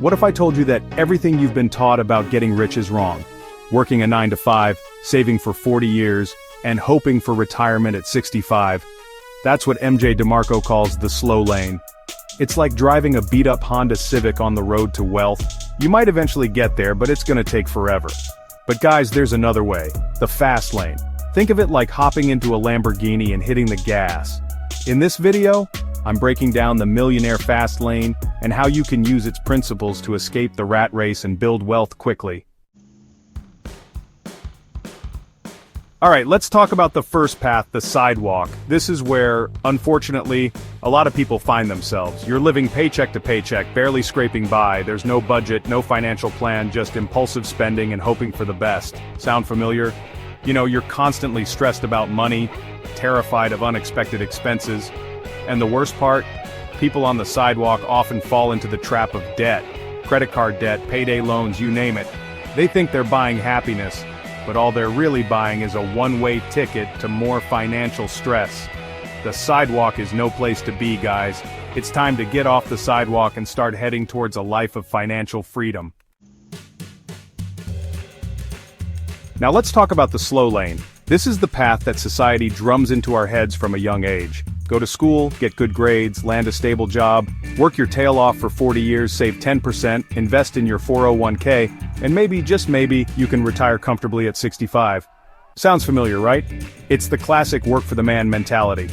What if I told you that everything you've been taught about getting rich is wrong? Working a 9 to 5, saving for 40 years, and hoping for retirement at 65. That's what MJ DeMarco calls the slow lane. It's like driving a beat-up Honda Civic on the road to wealth. You might eventually get there, but it's gonna take forever. But guys, there's another way, the fast lane. Think of it like hopping into a Lamborghini and hitting the gas. In this video, I'm breaking down the Millionaire Fastlane and how you can use its principles to escape the rat race and build wealth quickly. Alright, let's talk about the first path, the sidewalk. This is where, unfortunately, a lot of people find themselves. You're living paycheck to paycheck, barely scraping by, there's no budget, no financial plan, just impulsive spending and hoping for the best. Sound familiar? You know, you're constantly stressed about money, terrified of unexpected expenses. And the worst part? People on the sidewalk often fall into the trap of debt. Credit card debt, payday loans, you name it. They think they're buying happiness, but all they're really buying is a one-way ticket to more financial stress. The sidewalk is no place to be, guys. It's time to get off the sidewalk and start heading towards a life of financial freedom. Now let's talk about the slow lane. This is the path that society drums into our heads from a young age. Go to school, get good grades, land a stable job, work your tail off for 40 years, save 10%, invest in your 401k, and maybe, just maybe, you can retire comfortably at 65. Sounds familiar, right? It's the classic work for the man mentality.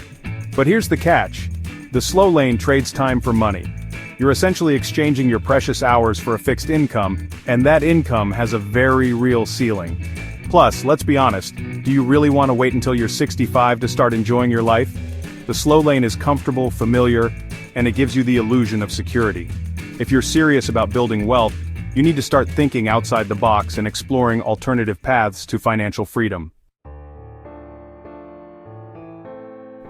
But here's the catch. The slow lane trades time for money. You're essentially exchanging your precious hours for a fixed income, and that income has a very real ceiling. Plus, let's be honest, do you really want to wait until you're 65 to start enjoying your life? The slow lane is comfortable, familiar, and it gives you the illusion of security. If you're serious about building wealth, you need to start thinking outside the box and exploring alternative paths to financial freedom.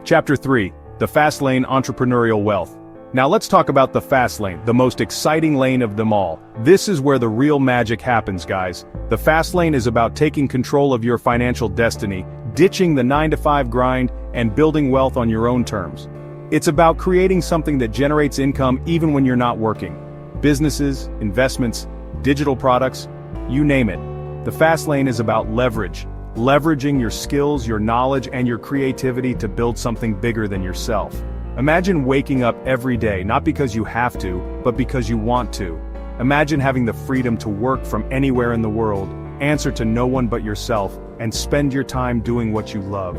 Chapter 3, the Fast Lane Entrepreneurial Wealth. Now let's talk about the fast lane, the most exciting lane of them all. This is where the real magic happens, guys. The fast lane is about taking control of your financial destiny, ditching the 9 to 5 grind, and building wealth on your own terms. It's about creating something that generates income even when you're not working. Businesses, investments, digital products, you name it. The fast lane is about leverage. Leveraging your skills, your knowledge, and your creativity to build something bigger than yourself. Imagine waking up every day not because you have to, but because you want to. Imagine having the freedom to work from anywhere in the world, answer to no one but yourself, and spend your time doing what you love.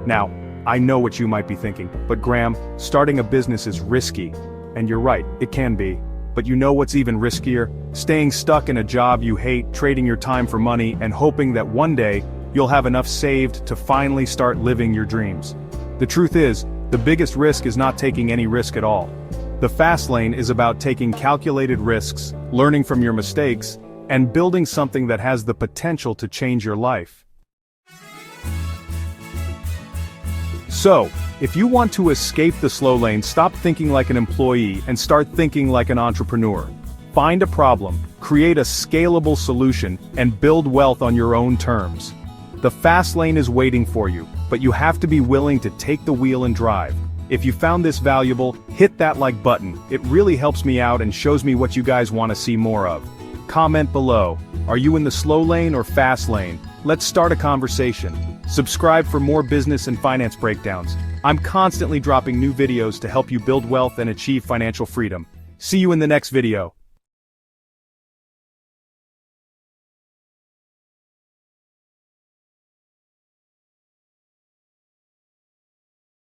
Now, I know what you might be thinking, but Graham, starting a business is risky. And you're right, it can be. But you know what's even riskier? Staying stuck in a job you hate, trading your time for money, and hoping that one day, you'll have enough saved to finally start living your dreams. The truth is, the biggest risk is not taking any risk at all. The fast lane is about taking calculated risks, learning from your mistakes, and building something that has the potential to change your life. So, if you want to escape the slow lane, stop thinking like an employee and start thinking like an entrepreneur. Find a problem, create a scalable solution, and build wealth on your own terms. The fast lane is waiting for you, but you have to be willing to take the wheel and drive. If you found this valuable, hit that like button. It really helps me out and shows me what you guys want to see more of. Comment below. Are you in the slow lane or fast lane? Let's start a conversation. Subscribe for more business and finance breakdowns. I'm constantly dropping new videos to help you build wealth and achieve financial freedom. See you in the next video.